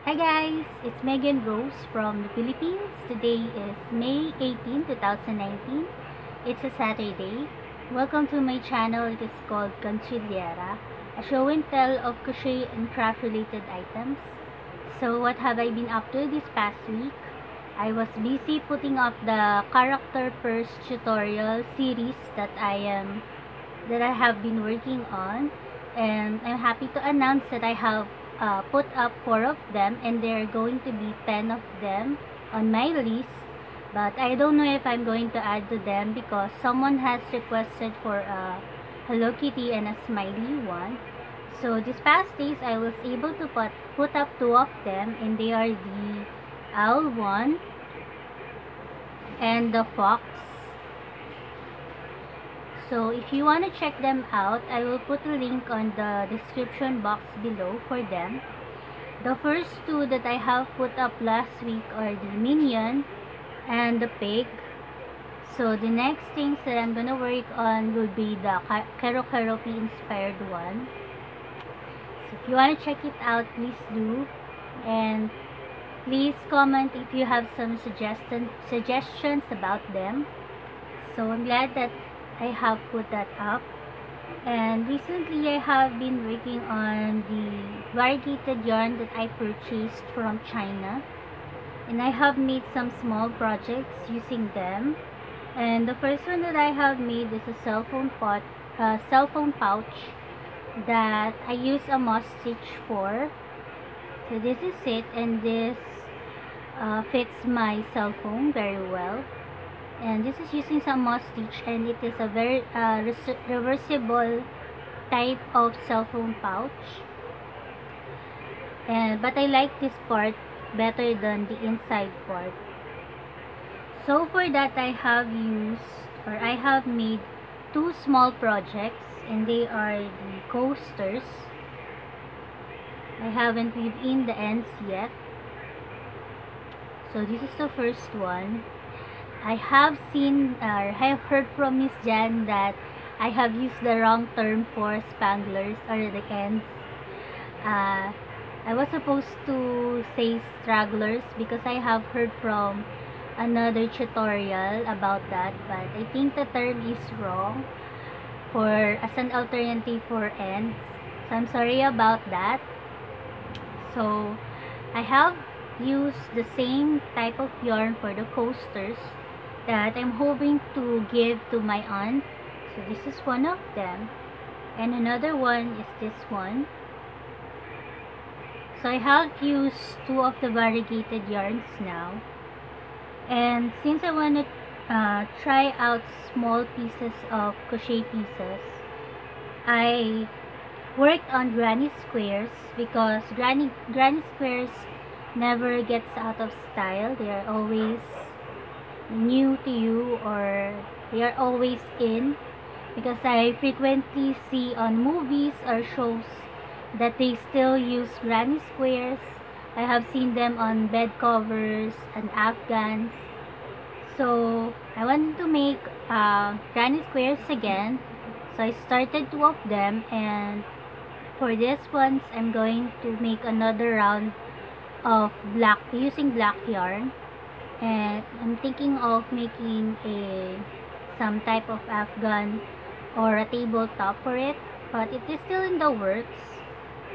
Hi guys, it's Megan Rose from the Philippines. Today is May 18, 2019. It's a Saturday. Welcome to my channel. It is called Gantsilyera, a show and tell of crochet and craft related items. So what have I been up to this past week? I was busy putting up the character first tutorial series that I have been working on, and I'm happy to announce that I have put up 4 of them, and there are going to be 10 of them on my list, but I don't know if I'm going to add to them because someone has requested for a Hello Kitty and a smiley one. So this past days I was able to put up 2 of them, and they are the owl one and the fox. So if you want to check them out, I will put a link on the description box below for them. The first 2 that I have put up last week are the Minion and the pig. So the next things that I'm gonna work on will be the Minion-inspired one. So if you want to check it out, please do, and please comment if you have some suggestions about them. So I'm glad that I have put that up. And recently I have been working on the variegated yarn that I purchased from China, and I have made some small projects using them. And the first one that I have made is a cell phone pouch that I use a moss stitch for. So this is it, and this fits my cell phone very well. And this is using some moss stitch, and it is a very reversible type of cell phone pouch. But I like this part better than the inside part. So for that I have made 2 small projects, and they are the coasters. I haven't weaved in the ends yet. So this is the first one. I have heard from Miss Jan that I have used the wrong term for spanglers, or the ends. I was supposed to say stragglers because I have heard from another tutorial about that, but I think the term is wrong as an alternative for ends. So I'm sorry about that. So I have used the same type of yarn for the coasters that I'm hoping to give to my aunt. So this is one of them, and another one is this one. So I have used 2 of the variegated yarns now, and since I want to try out small pieces of crochet pieces, I worked on granny squares because granny squares never gets out of style. They are always new to you, or they are always in, because I frequently see on movies or shows that they still use granny squares. I have seen them on bed covers and afghans. So I wanted to make granny squares again, so I started 2 of them, and for this ones I'm going to make another round of using black yarn. And I'm thinking of making some type of afghan or a tabletop for it, but it is still in the works.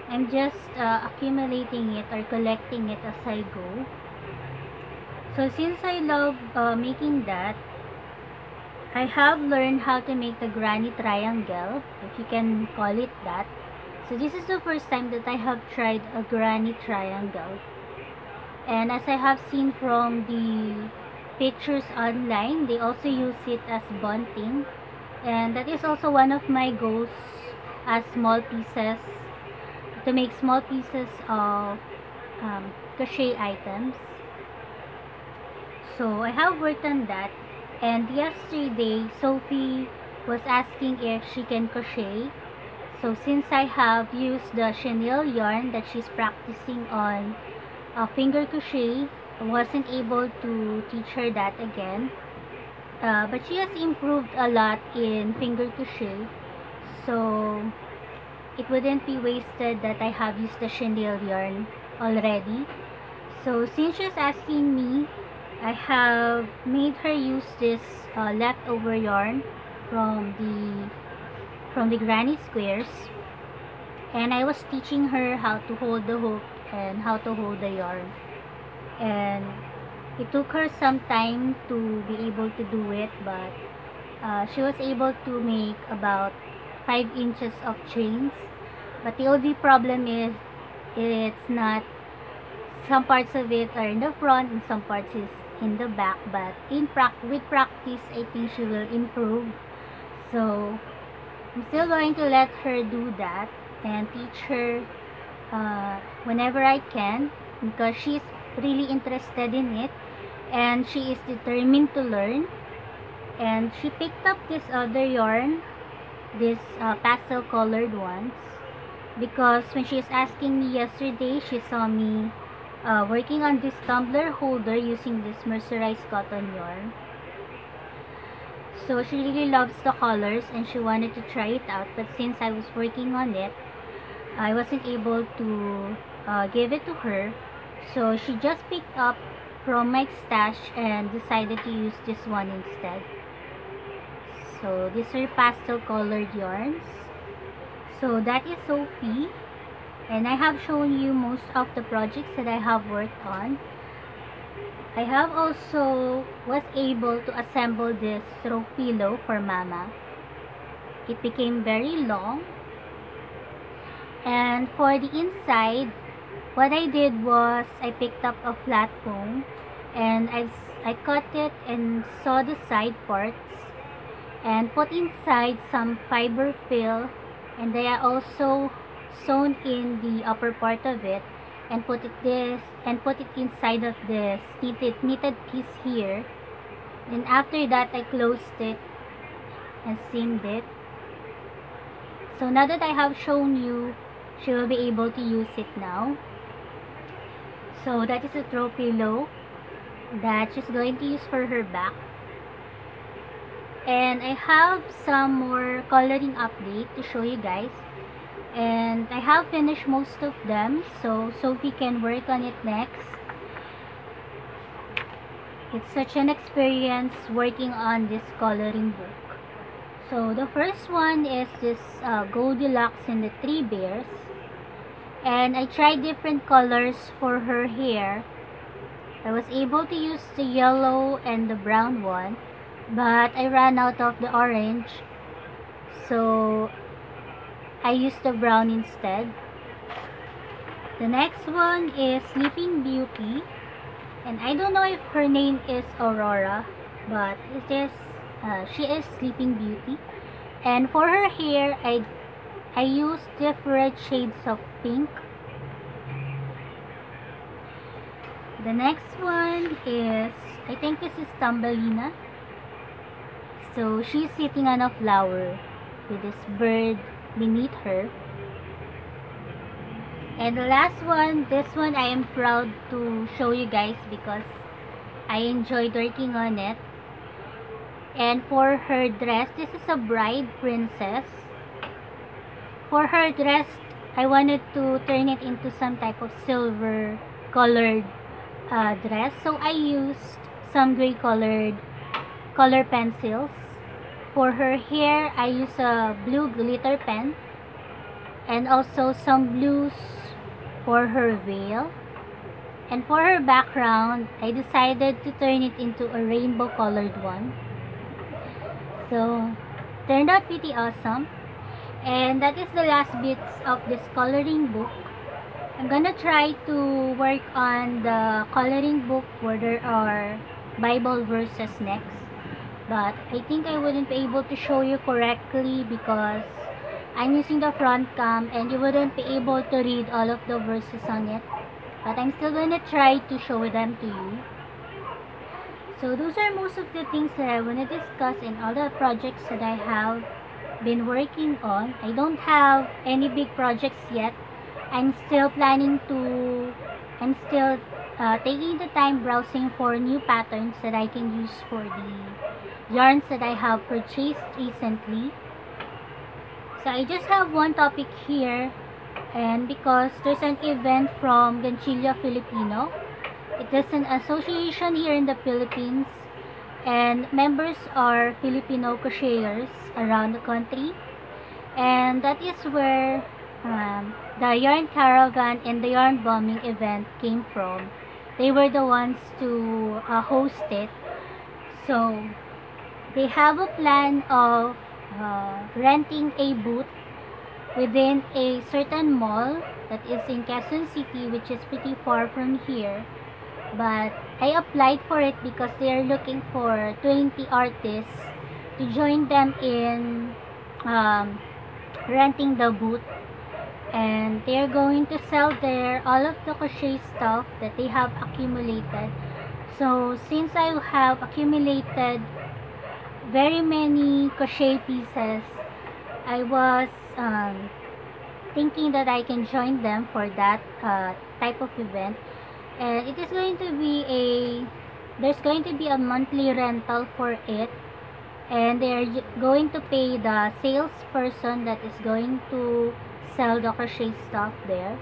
I'm just accumulating it or collecting it as I go. So since I love making that, I have learned how to make the granny triangle, if you can call it that. So this is the first time that I have tried a granny triangle. And as I have seen from the pictures online, they also use it as bunting, and that is also one of my goals as to make small pieces of crochet items. So I have worked on that, and yesterday Sophie was asking if she can crochet. So since I have used the chenille yarn that she's practicing on finger crochet, I wasn't able to teach her that again, but she has improved a lot in finger crochet, so it wouldn't be wasted that I have used the chenille yarn already. So since she's asking me, I have made her use this leftover yarn from the granny squares, and I was teaching her how to hold the hook and how to hold the yarn, and it took her some time to be able to do it, but she was able to make about 5 inches of chains. But the only problem is it's not, some parts of it are in the front and some parts is in the back, but with practice I think she will improve. So I'm still going to let her do that and teach her whenever I can, because she's really interested in it and she is determined to learn. And she picked up this other yarn, this pastel colored ones, because when she was asking me yesterday, she saw me working on this tumbler holder using this mercerized cotton yarn. So she really loves the colors and she wanted to try it out, but since I was working on it, I wasn't able to give it to her. So she just picked up from my stash and decided to use this one instead. So these are pastel colored yarns. So that is Sophie, and I have shown you most of the projects that I have worked on. I have also was able to assemble this throw pillow for Mama. It became very long, and for the inside, what I did was I picked up a flat foam and I cut it and saw the side parts and put inside some fiber fill, and I also sewn in the upper part of it and put it inside of this knitted piece here. And after that I closed it and seamed it. So now that I have shown you, she will be able to use it now. So that is a throw pillow that she's going to use for her back. And I have some more coloring update to show you guys, and I have finished most of them, so Sophie can work on it next. It's such an experience working on this coloring book. So the first one is this Goldilocks and the Three Bears, and I tried different colors for her hair. I was able to use the yellow and the brown one, but I ran out of the orange, so I used the brown instead. The next one is Sleeping Beauty, and I don't know if her name is Aurora, but it is she is Sleeping Beauty. And for her hair, I used different shades of pink. The next one is, I think this is Thumbelina. So she's sitting on a flower with this bird beneath her. And the last one, this one I am proud to show you guys because I enjoyed working on it. And for her dress, this is a bride princess. For her dress, I wanted to turn it into some type of silver colored dress, so I used some gray colored color pencils. For her hair, I used a blue glitter pen and also some blues for her veil. And for her background, I decided to turn it into a rainbow colored one. So turned out pretty awesome. And that is the last bits of this coloring book. I'm gonna try to work on the coloring book where there are Bible verses next, but I think I wouldn't be able to show you correctly because I'm using the front cam and you wouldn't be able to read all of the verses on it, but I'm still gonna try to show them to you. So those are most of the things that I want to discuss in all the projects that I have been working on. I don't have any big projects yet. I'm still taking the time browsing for new patterns that I can use for the yarns that I have purchased recently. So I just have one topic here, and because there's an event from Gantsilyera Filipino. It is an association here in the Philippines, and members are Filipino crocheters around the country, and that is where the yarn caravan and the yarn bombing event came from. They were the ones to host it. So they have a plan of renting a booth within a certain mall that is in Quezon City, which is pretty far from here. But I applied for it because they are looking for 20 artists to join them in renting the booth, and they are going to sell there all of the crochet stuff that they have accumulated. So since I have accumulated very many crochet pieces, I was thinking that I can join them for that type of event. And it is going to be there's going to be a monthly rental for it, and they're going to pay the salesperson that is going to sell the crochet stuff there.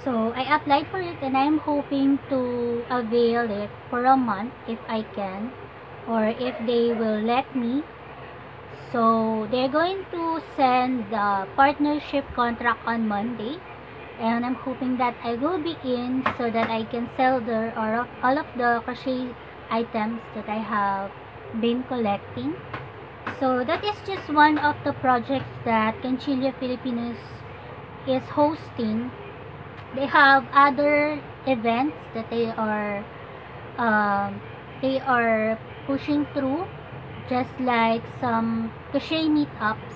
So I applied for it, and I'm hoping to avail it for a month if I can, or if they will let me. So they're going to send the partnership contract on Monday, and I'm hoping that I will be in so that I can sell all of the crochet items that I have been collecting. So that is just one of the projects that Gantsilyera Filipinos is hosting. They have other events that they are pushing through, just like some crochet meetups.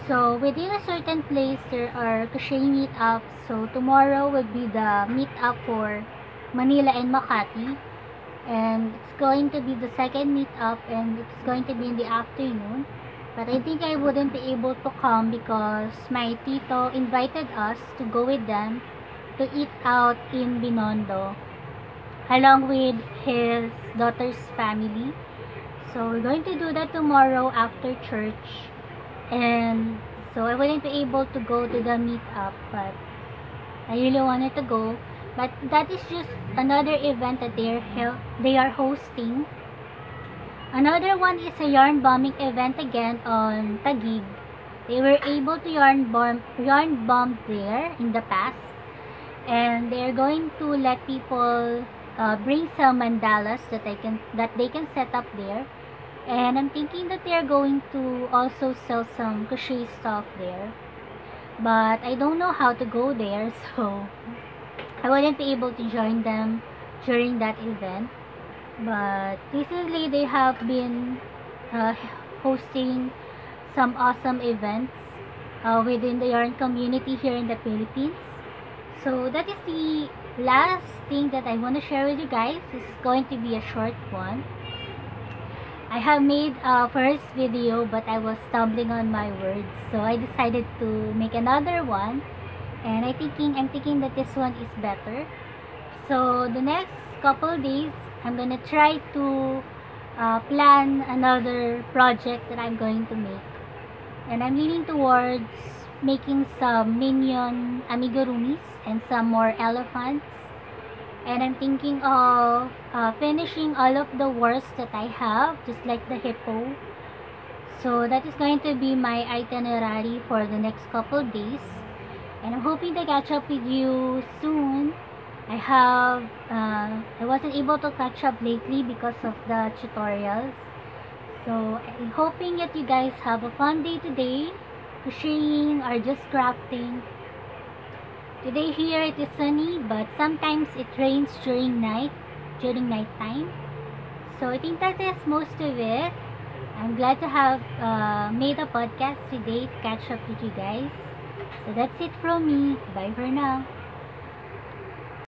So within a certain place there are crochet meetups. So tomorrow will be the meetup for Manila and Makati, and it's going to be the second meetup, and it's going to be in the afternoon. But I think I wouldn't be able to come because my tito invited us to go with them to eat out in Binondo along with his daughter's family. So we're going to do that tomorrow after church, and so I wouldn't be able to go to the meetup, but I really wanted to go. But that is just another event that they are hosting. Another one is a yarn bombing event again on Taguig. They were able to yarn bomb there in the past, and they're going to let people bring some mandalas that they can set up there. And I'm thinking that they're going to also sell some crochet stuff there, but I don't know how to go there, so I wouldn't be able to join them during that event. But recently they have been hosting some awesome events within the yarn community here in the Philippines. So that is the last thing that I want to share with you guys. This is going to be a short one. I have made a first video, but I was stumbling on my words, so I decided to make another one, and I'm thinking that this one is better. So the next couple days I'm gonna try to plan another project that I'm going to make, and I'm leaning towards making some minion amigurumis and some more elephants. And I'm thinking of finishing all of the wars that I have, just like the hippo. So that is going to be my itinerary for the next couple days, and I'm hoping to catch up with you soon. I wasn't able to catch up lately because of the tutorials. So I'm hoping that you guys have a fun day today, crocheting or just crafting. Today here it is sunny, but sometimes it rains during nighttime. So I think that is most of it. I'm glad to have made a podcast today to catch up with you guys. So that's it from me. Bye for now.